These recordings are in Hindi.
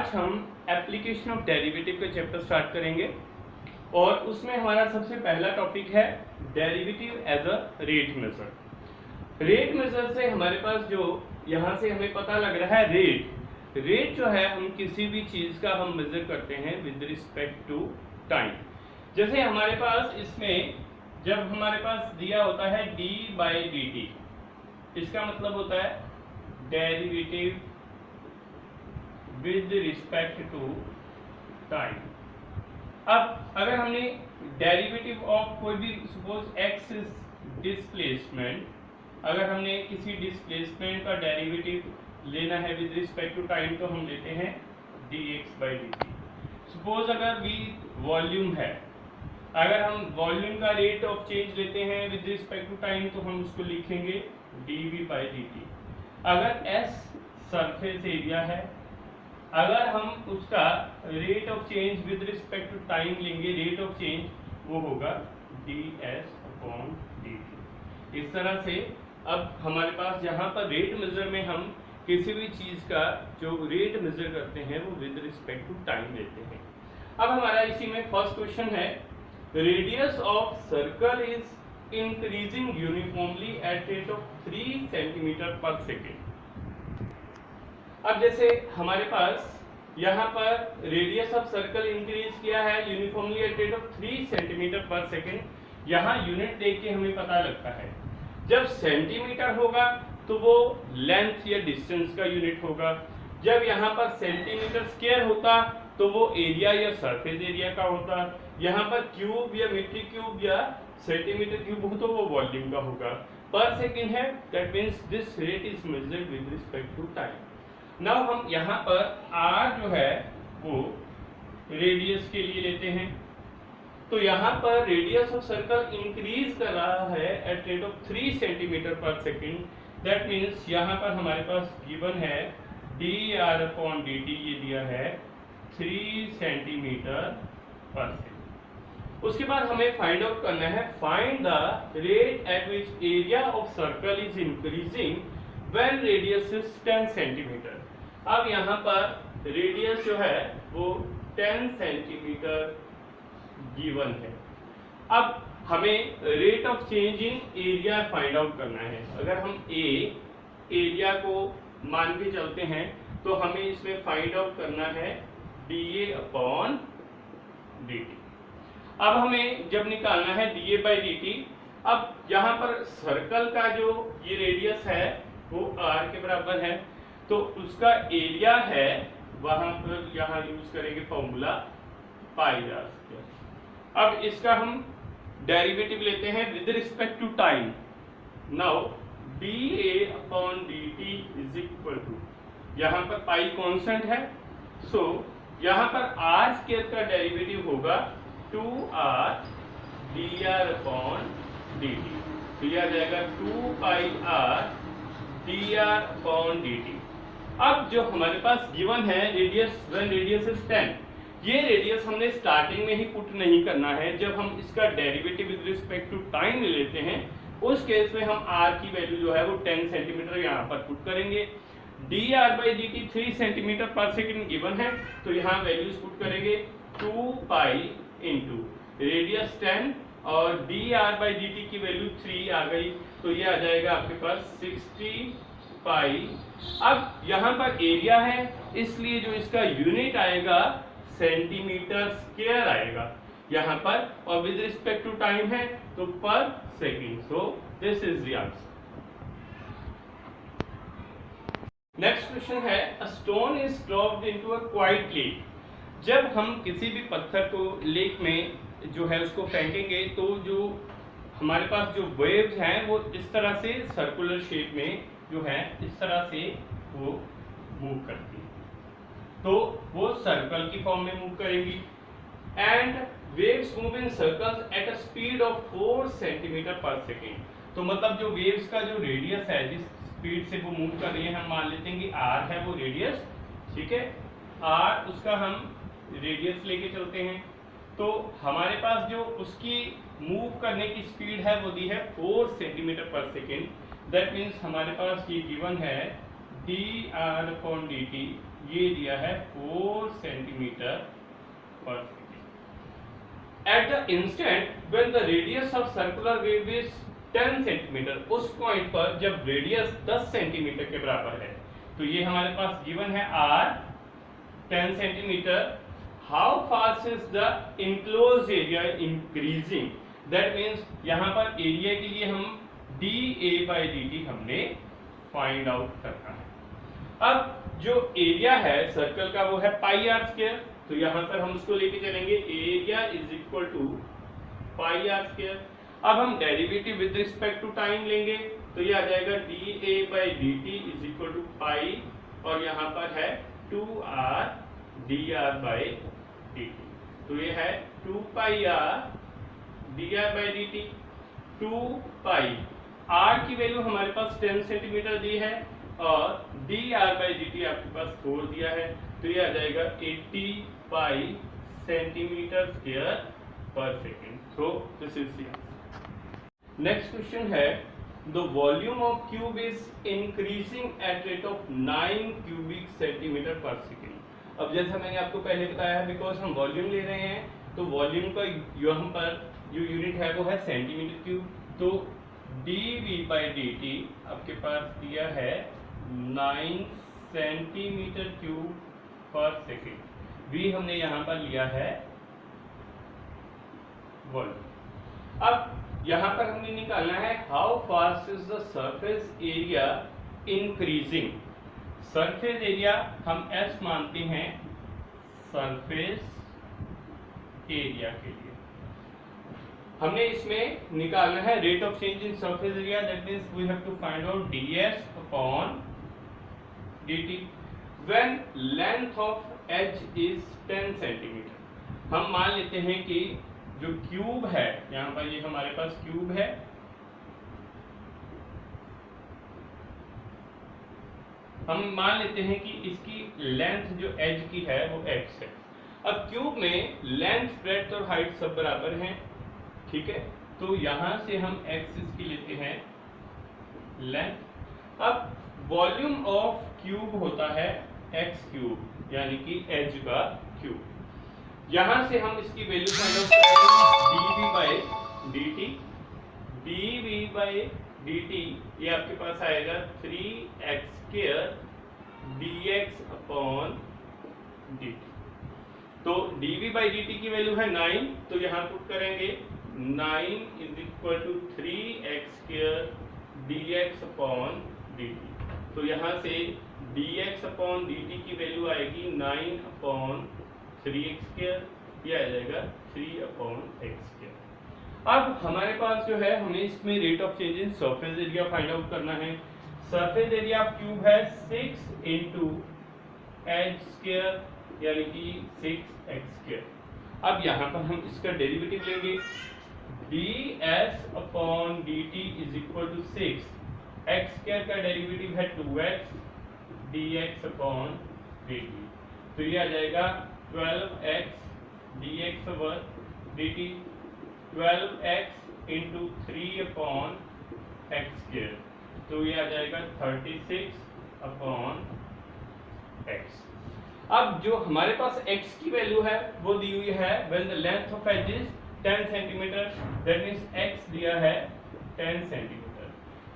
आज हम एप्लीकेशन ऑफ डेरिवेटिव का चैप्टर स्टार्ट करेंगे और उसमें हमारा सबसे पहला टॉपिक है derivative as a rate measure. Rate measure से हमारे पास जो यहाँ से हमें पता लग रहा है रेट जो है हम किसी भी चीज़ का हम मेजर करते हैं विद रिस्पेक्ट टू टाइम। जैसे हमारे पास इसमें जब हमारे पास दिया होता है डी बाई डी टी, इसका मतलब होता है derivative with respect to time. अब अगर हमने डेरिवेटिव ऑफ कोई भी सपोज एक्स डिस्प्लेसमेंट, अगर हमने किसी डिस्प्लेसमेंट का डेरिवेटिव लेना है विद रिस्पेक्ट टू टाइम तो हम लेते हैं dx बाई dt। सपोज अगर v वॉल्यूम है, अगर हम वॉल्यूम का रेट ऑफ चेंज लेते हैं विद रिस्पेक्ट टू टाइम तो हम उसको लिखेंगे dv बाई dt। अगर s सरफेस एरिया है, अगर हम उसका rate of change with respect to time लेंगे, रेट ऑफ चेंज वो होगा ds अपॉन dt। इस तरह से अब हमारे पास यहाँ पर रेट मेजर में हम किसी भी चीज़ का जो रेट मेजर करते हैं वो विद रिस्पेक्ट टू टाइम लेते हैं। अब हमारा इसी में फर्स्ट क्वेश्चन है, radius of circle is increasing uniformly eight rate of 3 centimetre per second. अब जैसे हमारे पास यहाँ पर रेडियस ऑफ सर्कल इंक्रीज किया है uniformly eight rate of 3 centimetre per second. यहाँ यूनिट देख के हमें पता लगता है जब सेंटीमीटर होगा तो वो लेंथ या डिस्टेंस का यूनिट होगा, जब यहाँ पर सेंटीमीटर स्क्वायर होता तो वो एरिया या सरफेस एरिया का होता, यहाँ पर क्यूब या मीटर क्यूब या सेंटीमीटर क्यूब हो तो वो वॉल्यूम का होगा। पर सेकेंड है, that means this rate is measured with respect to time. Now हम यहाँ पर r जो है वो रेडियस के लिए लेते हैं, तो यहाँ पर रेडियस ऑफ सर्कल इंक्रीज कर रहा है eight rate of 3 centimetre per second. That means यहाँ पर हमारे पास गिवन है dr अपॉन dt, ये दिया है 3 सेंटीमीटर पर सेकेंड। उसके बाद हमें फाइंड आउट करना है, find the rate at which area of circle is increasing when radius is 10 centimetre. अब यहाँ पर रेडियस जो है वो 10 सेंटीमीटर गिवन है। अब हमें rate of change in area find out करना है। अगर हम एरिया को मान के चलते हैं तो हमें इसमें फाइंड आउट करना है dA अपॉन dt। अब हमें जब निकालना है dA बाई dt, अब यहाँ पर सर्कल का जो ये रेडियस है वो r के बराबर है, तो उसका एरिया है वहां पर यहाँ यूज करेंगे फॉर्मूला पाई आर स्क्वायर। अब इसका हम डेरिवेटिव लेते हैं with respect to time. Now dA upon dt is equal to, यहाँ पर पाई कांस्टेंट है, सो यहाँ पर r स्क्वायर का डेरिवेटिव होगा 2r dr अपॉन dt, तो यह आ जाएगा 2 पाई r dr अपॉन dt। अब जो हमारे पास गिवन है रेडियस, व्हेन रेडियस इज 10, ये रेडियस हमने स्टार्टिंग में ही पुट नहीं करना है। जब हम इसका derivative with respect to time ले लेते हैं उस केस में हम r की वैल्यू जो है वो 10 सेंटीमीटर यहाँ पर पुट करेंगे। dr by dt 3 centimetre per second given है, तो यहाँ वैल्यूज पुट करेंगे 2 पाई इंटू रेडियस 10 और dr बाई dt की वैल्यू 3 आ गई, तो ये आ जाएगा आपके पास 60 पाई। अब यहाँ पर एरिया है इसलिए जो इसका यूनिट आएगा सेंटीमीटर स्क्वायर आएगा यहाँ पर, और विद रिस्पेक्ट टू टाइम है तो per second. So this is the answer. Next question है, a stone is dropped into a quiet lake. जब हम किसी भी पत्थर को लेक में जो है उसको फेंकेंगे तो जो हमारे पास जो वेव्स हैं वो इस तरह से सर्कुलर शेप में जो है इस तरह से वो मूव करती है, तो वो सर्कल की फॉर्म में मूव करेंगी। And waves move in circles at a speed of 4 centimetre per second. तो मतलब जो वेव्स का जो रेडियस है, जिस स्पीड से वो मूव कर रही है, हम मान लेते हैं कि r है वो रेडियस, ठीक है, r उसका हम रेडियस लेके चलते हैं, तो हमारे पास जो उसकी मूव करने की स्पीड है वो दी है 4 centimetre per second. That means हमारे पास ये गिवन है dr अपॉन dt ये दिया है 4 centimetre per second. At the instant when the radius of circular wave is 10 centimetre, उस पॉइंट पर जब रेडियस 10 सेंटीमीटर के बराबर है, तो ये हमारे पास गिवन है r 10 centimetre. How fast is the enclose area increasing, that means यहाँ पर एरिया के लिए हम dA/dt हमने फाइंड आउट करना है। अब जो एरिया है सर्कल का वो है पाई आर स्क्वायर, तो यहाँ पर हम उसको लेके चलेंगे area is equal to pi r square. अब हम derivative with respect to time लेंगे, तो ये आ जाएगा dA/dt इज इक्वल टू पाई, और यहाँ पर है 2r dr/dt, तो ये है 2 पाई r dr/dt। 2 पाई r की वैल्यू हमारे पास 10 सेंटीमीटर दी है और dr/dt आपके पास 4 दिया है, तो ये आ जाएगा 80 pi centimetre square per second. So this is the answer. Next question है the volume of cube is increasing at rate of 9 cubic centimetre per second. अब जैसा मैंने आपको पहले बताया है, बिकॉज हम वॉल्यूम ले रहे हैं, तो वॉल्यूम का यहाँ पर जो यूनिट है वो है सेंटीमीटर क्यूब, तो dV/dt आपके पास दिया है 9 सेंटीमीटर क्यूब पर सेकेंड। V हमने यहाँ पर लिया है वॉल्यूम। अब यहाँ पर हमने निकालना है how fast is the surface area increasing. Surface area हम S मानते हैं सरफेस एरिया के लिए। हमने इसमें निकालना है rate of change in surface area, that means we have to find out ds upon dt when length of edge is 10 centimetre. हम मान लेते हैं कि जो क्यूब है, यहाँ पर ये हमारे पास क्यूब है, हम मान लेते हैं कि इसकी लेंथ जो एज की है वो x है। अब क्यूब में लेंथ, ब्रेड्थ और हाइट सब बराबर हैं, ठीक है, तो यहां से हम x इसकी लेते हैं लेंथ। अब वॉल्यूम ऑफ क्यूब होता है x क्यूब, यानी कि एज का क्यूब। यहां से हम इसकी वैल्यू फाइंड आउट करेंगे dV/dt, ये आपके पास आएगा 3x² dx अपॉन dt। तो dV/dt की वैल्यू है 9, तो यहाँ पुट करेंगे 9 is equal to 3x² dx upon dt। तो यहाँ से dx अपॉन dt की वैल्यू आएगी 9 अपॉन 3x², ये आ जाएगा 3 अपॉन x²। अब हमारे पास जो है, हमें इसमें rate of change in surface area find out करना है। सरफेस एरिया ऑफ क्यूब है 6 इंटू h², यानी कि 6x²। अब यहाँ पर हम इसका डेरिवेटिव लेंगे, ds upon dt is equal to 6, x² का डेरिवेटिव है 2x dx अपॉन dt, तो ये आ जाएगा 12x dx over dt, 12x into 3 upon x², तो ये आ जाएगा 36 अपॉन x। अब जो हमारे पास x की वैल्यू है वो दी हुई है when the length of edge is 10 centimetre, that means x दिया है 10 सेंटीमीटर।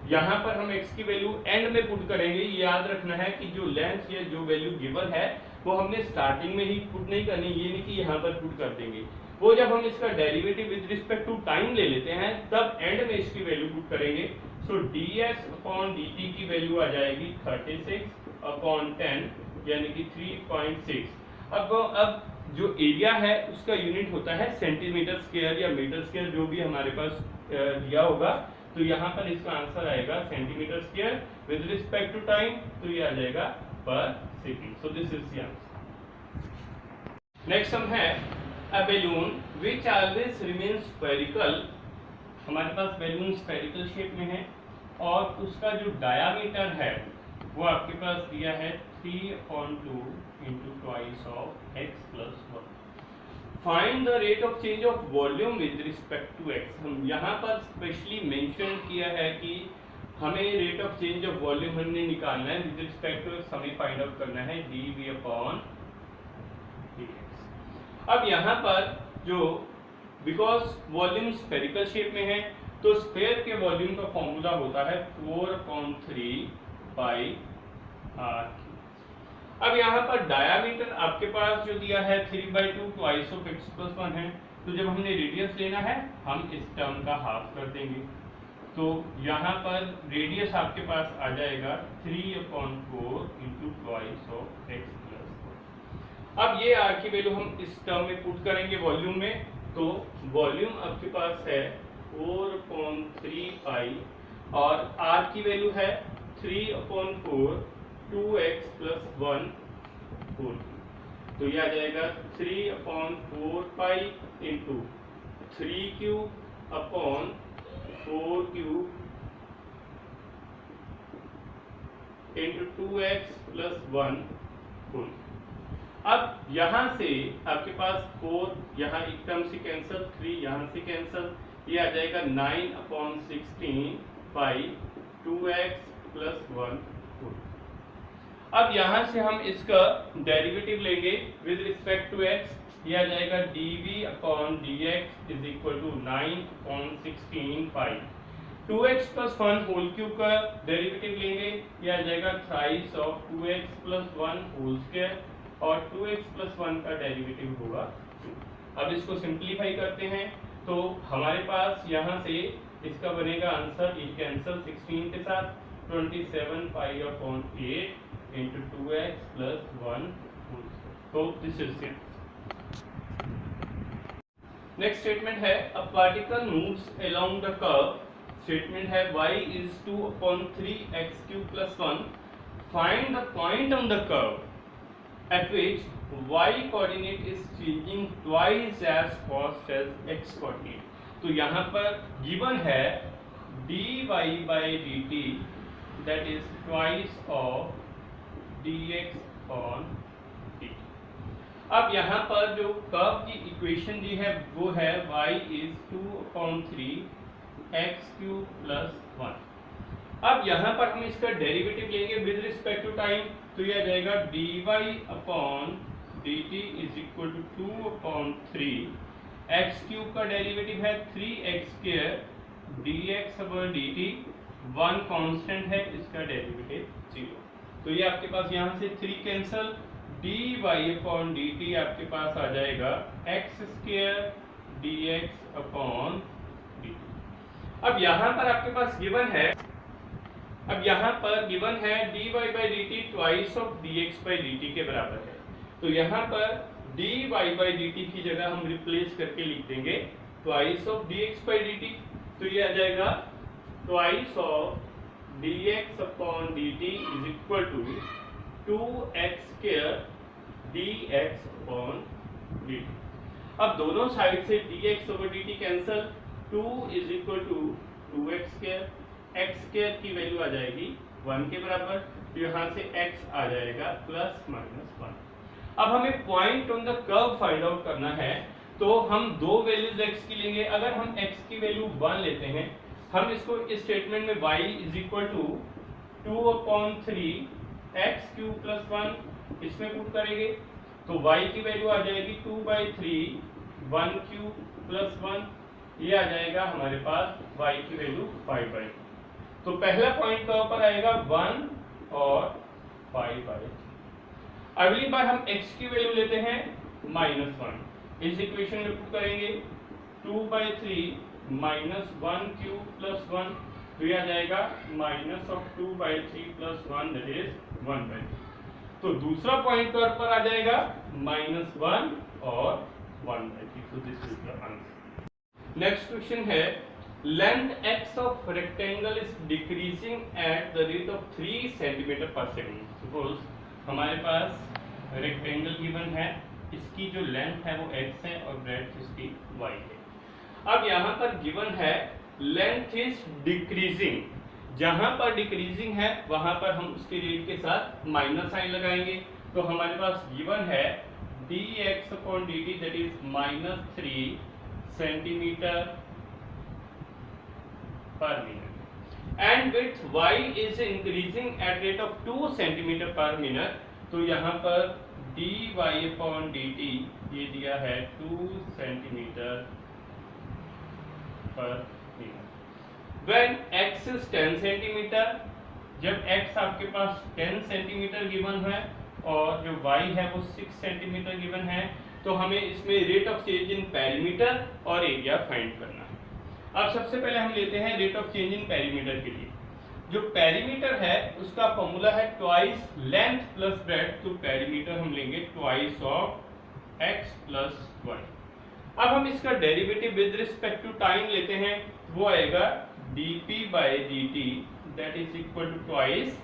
यहाँ पर हम x की वैल्यू एंड में पुट करेंगे। याद रखना है कि जो लेंथ या जो वैल्यू गिवन है वो हमने स्टार्टिंग में ही पुट नहीं करनी, ये नहीं कि यहाँ पर पुट कर देंगे। वो जब हम इसका derivative with respect to time ले लेते हैं तब एंड में इसकी वैल्यू पुट करेंगे। सो ds अपॉन dt की वैल्यू आ जाएगी 36 अपॉन 10, यानी कि 3.6। अब जो एरिया है उसका यूनिट होता है सेंटीमीटर स्क्वायर या मीटर स्क्वायर, जो भी हमारे पास दिया होगा, तो यहाँ पर इसका आंसर आएगा centimetre square with respect to time, तो ये आ जाएगा पर second. So this is the answer. Next हम है a balloon which always remains spherical। हमारे पास बैलून स्फेरिकल शेप में है और उसका जो डायामीटर है वो आपके पास दिया है 3/2 into twice of x plus 1। Find the rate of change of volume with respect to x। हम यहाँ पर स्पेशली मेंशन किया है कि हमें rate of change of volume हमने निकालना है, विद रिस्पेक्ट टू हमें फाइंड आउट करना है dV अपॉन dx। अब यहाँ पर जो बिकॉज वॉल्यूम स्फेरिकल शेप में है तो स्फेयर के वॉल्यूम का फॉर्मूला होता है 4/3 पाई r। अब यहाँ पर डायामीटर आपके पास जो दिया है 3/2 ट्वाइस ऑफ x + 1 है, तो जब हमने रेडियस लेना है हम इस टर्म का हाफ कर देंगे, तो यहाँ पर रेडियस आपके पास आ जाएगा 3/4 × ट्वाइस ऑफ x + 1। अब ये r की वैल्यू हम इस टर्म में पुट करेंगे वॉल्यूम में, तो वॉल्यूम आपके पास है 4/3 पाई और r की वैल्यू है 3/4 2x + 1 होल, तो ये आ जाएगा 3/4 पाई इंटू 3³ अपॉन 4³ इंटू 2x + 1 होल। अब यहाँ से आपके पास 4 यहाँ एक टर्म से कैंसिल, 3 यहाँ से कैंसिल, ये आ जाएगा 9/16 पाई 2x + 1 होल। अब यहाँ से हम इसका डेरिवेटिव लेंगे विद रिस्पेक्ट टू x, ये आ जाएगा dV upon dx is equal to 9/16 pi 2x + 1 whole cube का डेरिवेटिव लेंगे, ये आ जाएगा thrice of 2x + 1 whole square और 2x + 1 का डेरिवेटिव होगा 2। अब इसको सिंप्लीफाई करते हैं तो हमारे पास यहाँ से इसका बनेगा आंसर, ये कैंसिल 16 के साथ 27 pi upon 8 into 2x + 1 whole square। तो this is it. Next statement है a particle moves along the curve. Statement है y is 2/3x³ + 1। Find the point on the curve at which y coordinate is changing twice as fast as x coordinate। तो यहाँ पर गिवन है dy/dt that is twice of dx on dt। अब यहाँ पर जो कर्व की इक्वेशन दी है वो है y is 2/3 x³ + 1। अब यहाँ पर हम इसका डेरिवेटिव लेंगे विद रिस्पेक्ट टू टाइम, तो यह आ जाएगा dy/dt is equal to 2/3 x³ का डेरिवेटिव है 3x² dx/dt, 1 कांस्टेंट है, इसका डेरिवेटिव 0। तो ये आपके पास यहाँ से 3 कैंसल, dy/dt आपके पास आ जाएगा x² dx/dt। अब यहाँ पर आपके पास गिवन है, dy/dt ट्वाइस ऑफ dx/dt के बराबर है, तो यहाँ पर dy/dt की जगह हम रिप्लेस करके लिख देंगे ट्वाइस ऑफ dx/dt, तो ये आ जाएगा twice of dx/dt is equal to 2x² dx/dt। अब दोनों साइड से dx/dt cancel, 2 is equal to 2x², x² की वैल्यू आ जाएगी 1 के बराबर, तो यहाँ से x आ जाएगा ±1। अब हमें point on the curve find out करना है, तो हम दो वैल्यूज x की लेंगे। अगर हम x की वैल्यू 1 लेते हैं, हम इसको इस स्टेटमेंट में y is equal to 2/3 x³ + 1 इसमें पुट करेंगे, तो y की वैल्यू आ जाएगी 2/3 1³ + 1, ये आ जाएगा हमारे पास y की वैल्यू 5/3। तो पहला पॉइंट कहाँ पर आएगा 1 और 5/3। अगली बार हम x की वैल्यू लेते हैं -1, इस इक्वेशन में पुट करेंगे 2/3 -1³ + 1, तो यह आ जाएगा -2/3 + 1 दैट इज 1/3। तो दूसरा पॉइंट कर्व पर आ जाएगा -1 और 1/3। तो this is the answer. Next question है length x of rectangle is decreasing at the rate of 3 cm/s। Suppose हमारे पास रेक्टेंगल गिवन है, इसकी जो लेंथ है वो x है और ब्रेड्थ इसकी y है। अब यहाँ पर गिवन है लेंथ इज डिक्रीजिंग, जहां पर डिक्रीजिंग है वहां पर हम उसके रेट के साथ माइनस साइन लगाएंगे, तो हमारे पास गिवन है dx/dt that is -3 cm/min and width y is increasing at rate of 2 centimetre पर मिनट, तो यहाँ पर dy/dt ये दिया है 2 सेंटीमीटर पर minute. When x is 10 centimetre, जब x आपके पास 10 सेंटीमीटर गिवन है और जो y है वो 6 सेंटीमीटर गिवन है, तो हमें इसमें rate of change in perimeter और एरिया फाइंड करना है। अब सबसे पहले हम लेते हैं rate of change in perimeter के लिए। जो पेरीमीटर है उसका फॉर्मूला है ट्वाइस लेंथ प्लस ब्रेड्थ, तो पेरीमीटर हम लेंगे twice of x plus y। अब हम इसका derivative with respect to time लेते हैं, वो आएगा dp/dt that is equal to twice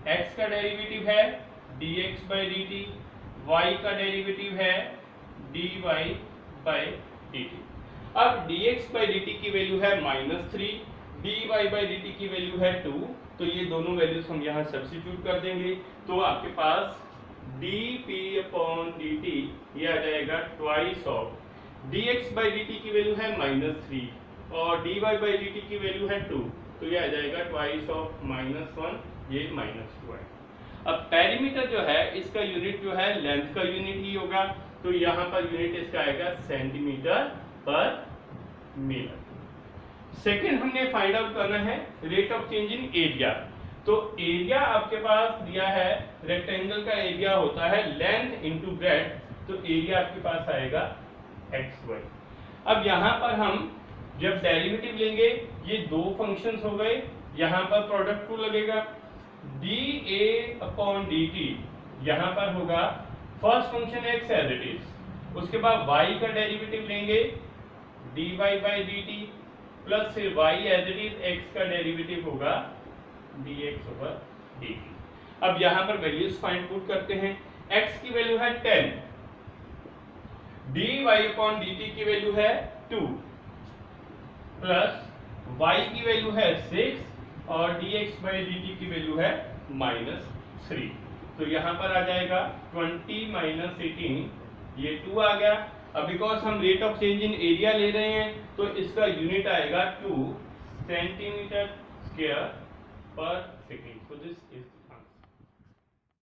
x का डेरिवेटिव है dx/dt, y का डेरिवेटिव है dy/dt। अब dx/dt की वैल्यू है -3, dy/dt की वैल्यू है 2, तो ये दोनों वैल्यूज हम यहाँ सब्स्टिट्यूट कर देंगे, तो आपके पास dp/dt ये आ जाएगा ट्वाइस ऑफ dx/dt की वैल्यू है -3 और dy/dt की वैल्यू है 2, तो ये आ जाएगा ट्वाइस ऑफ -1, ये -2 है। अब पेरीमीटर जो है इसका यूनिट जो है लेंथ का यूनिट ही होगा, तो यहाँ पर यूनिट इसका आएगा सेंटीमीटर पर मीटर। सेकेंड हमने फाइंड आउट करना है rate of change in area. तो एरिया आपके पास दिया है, रेक्टेंगल का एरिया होता है लेंथ इनटू ब्रेड्थ, तो एरिया आपके पास आएगा xy। अब यहाँ पर हम जब डेरिवेटिव लेंगे, ये दो फंक्शंस हो गए, यहाँ पर प्रोडक्ट टू लगेगा dA/dt, यहाँ पर होगा first function x as it is, उसके बाद y का डेरिवेटिव लेंगे dy/dt प्लस फिर y as it is x का डेरिवेटिव होगा dx/dt। अब यहाँ पर वैल्यूज फाइंड पुट करते हैं, x की वैल्यू है 10, dy/dt की वैल्यू है 2 प्लस y की वैल्यू है 6 और dx/dt की वैल्यू है -3, तो यहाँ पर आ जाएगा 20 - 18, ये 2 आ गया। अब बिकॉज हम rate of change in area ले रहे हैं, तो इसका यूनिट आएगा 2 centimetre square per second, so this is